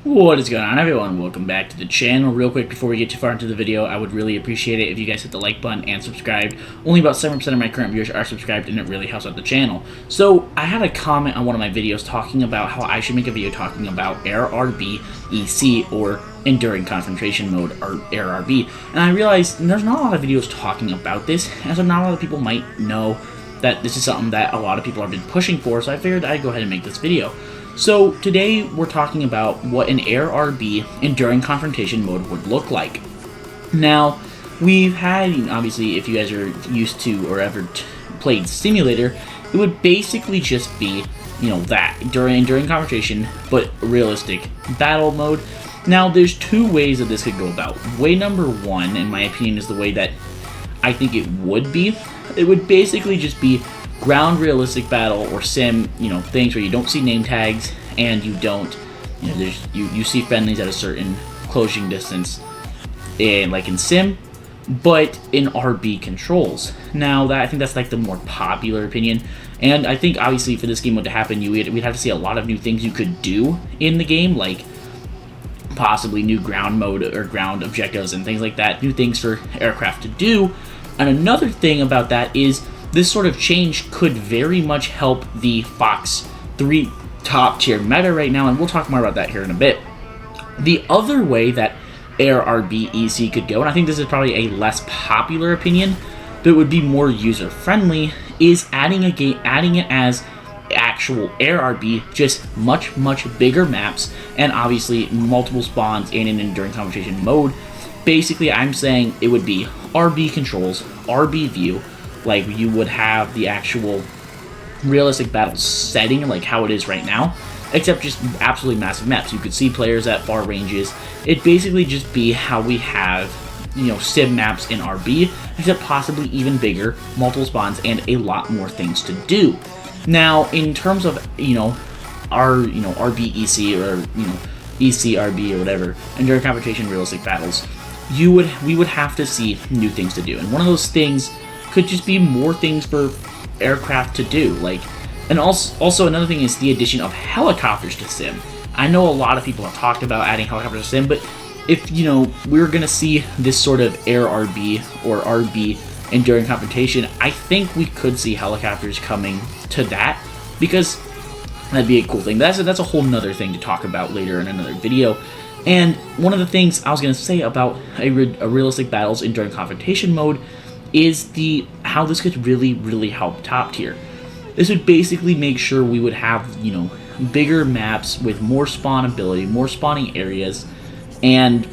What is going on, everyone? Welcome back to the channel. Real quick, before we get too far into the video, I would really appreciate it if you guys hit the like button and subscribe. Only about 7% of my current viewers are subscribed, and it really helps out the channel. So, I had a comment on one of my videos talking about how I should make a video talking about AirRB EC, or Enduring Confrontation Mode, or AirRB. And I realized there's not a lot of videos talking about this, and so not a lot of people might know that this is something that a lot of people have been pushing for, so I figured I'd go ahead and make this video. So today we're talking about what an AirRB Enduring Confrontation Mode would look like. Now, we've had, obviously, if you guys are used to or ever played Simulator, it would basically just be, that, during Confrontation, but realistic battle mode. Now, there's two ways that this could go about. Way number one, in my opinion, is the way that I think it would be. It would basically just be ground realistic battle or sim, things where you don't see name tags and you don't, you see friendlies at a certain closing distance, like in sim, but in RB controls. Now, I think that's like the more popular opinion, and I think obviously for this game mode to happen, we'd have to see a lot of new things you could do in the game, like possibly new ground mode or ground objectives and things like that, new things for aircraft to do. And another thing about that is this sort of change could very much help the Fox 3 top tier meta right now, and we'll talk more about that here in a bit. The other way that AirRB EC could go, and I think this is probably a less popular opinion, but it would be more user friendly, is adding it as actual AirRB, just much bigger maps, and obviously multiple spawns in an Enduring Confrontation mode. Basically, I'm saying it would be RB controls, RB view, like you would have the actual realistic battle setting like how it is right now, except just absolutely massive maps. You could see players at far ranges. It'd basically just be how we have, sim maps in RB, except possibly even bigger, multiple spawns, and a lot more things to do. Now, in terms of, RB EC or, EC RB or whatever, Enduring Confrontation realistic battles, we would have to see new things to do. And one of those things could just be more things for aircraft to do, and also another thing is the addition of helicopters to sim. I know a lot of people have talked about adding helicopters to sim, but if we're gonna see this sort of AirRB or RB Enduring Confrontation, I think we could see helicopters coming to that, because that'd be a cool thing. That's a whole nother thing to talk about later in another video. And one of the things I was gonna say about a realistic battles Enduring Confrontation mode is how this could really help top tier. This would basically make sure we would have, bigger maps with more spawnability, more spawning areas, and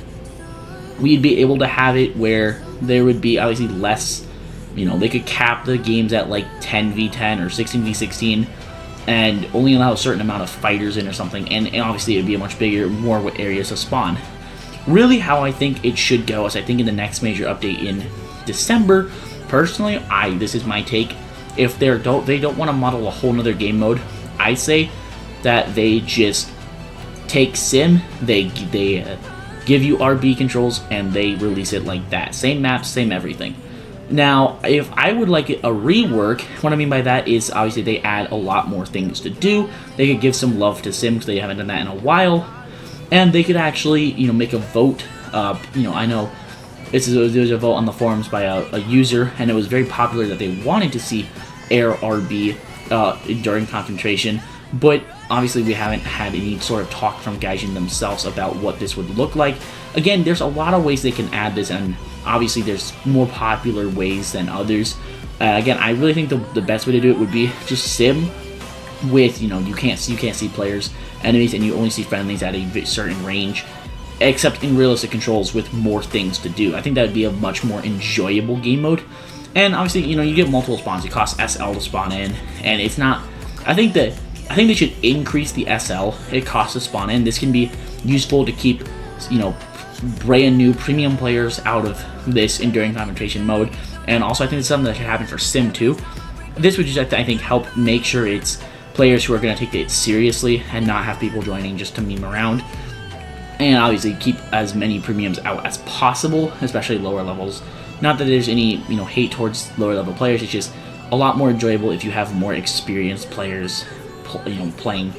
we'd be able to have it where there would be obviously less, they could cap the games at like 10v10 or 16v16 and only allow a certain amount of fighters in or something, and obviously it would be a much bigger, more areas to spawn. Really how I think it should go is I think in the next major update in December, personally, this is my take, if they don't want to model a whole nother game mode, I say that they just take sim, they give you RB controls, and they release it like that. Same maps, same everything. Now, if I would like a rework, what I mean by that is obviously they add a lot more things to do. They could give some love to sim because they haven't done that in a while, and they could actually, make a vote. I know there was a vote on the forums by a user, and it was very popular that they wanted to see AirRB Enduring Confrontation, but obviously we haven't had any sort of talk from Gaijin themselves about what this would look like. Again, there's a lot of ways they can add this, and obviously there's more popular ways than others. Again, I really think the best way to do it would be just sim with, you can't see players, enemies, and you only see friendlies at a certain range, except in realistic controls with more things to do. I think that would be a much more enjoyable game mode. And obviously, you get multiple spawns. It costs SL to spawn in, and it's not. I think they should increase the SL it costs to spawn in. This can be useful to keep, brand new premium players out of this Enduring Confrontation mode. And also, I think it's something that should happen for Sim too. This would just, I think, help make sure it's players who are going to take it seriously and not have people joining just to meme around. And obviously keep as many premiums out as possible, especially lower levels. Not that there's any, hate towards lower level players. It's just a lot more enjoyable if you have more experienced players, playing,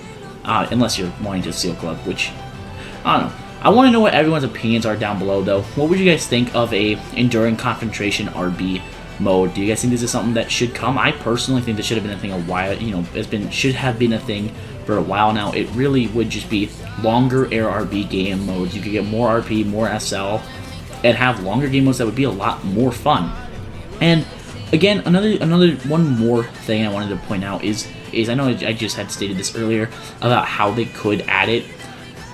unless you're wanting to Seal Club, which I don't know. I want to know what everyone's opinions are down below, though. What would you guys think of a Enduring Confrontation RB mode? Do you guys think this is something that should come? I personally think this should have been a thing a while, should have been a thing for a while now. It really would just be longer air RB game modes. You could get more RP, more SL, and have longer game modes that would be a lot more fun. And again, another one more thing I wanted to point out is I know I just had stated this earlier about how they could add it.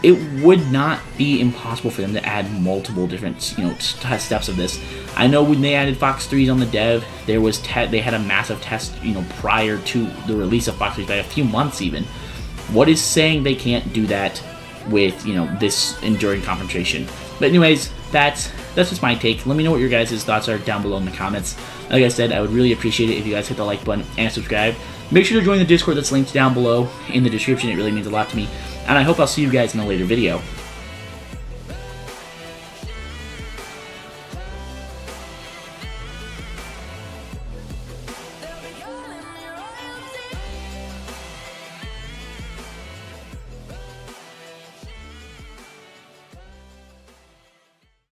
It would not be impossible for them to add multiple different, steps of this. I know when they added Fox 3s on the dev, there was they had a massive test, prior to the release of Fox 3s by a few months even. What is saying they can't do that with, this Enduring Confrontation? But anyways, that's just my take. Let me know what your guys' thoughts are down below in the comments. Like I said, I would really appreciate it if you guys hit the like button and subscribe. Make sure to join the Discord that's linked down below in the description. It really means a lot to me. And I hope I'll see you guys in a later video.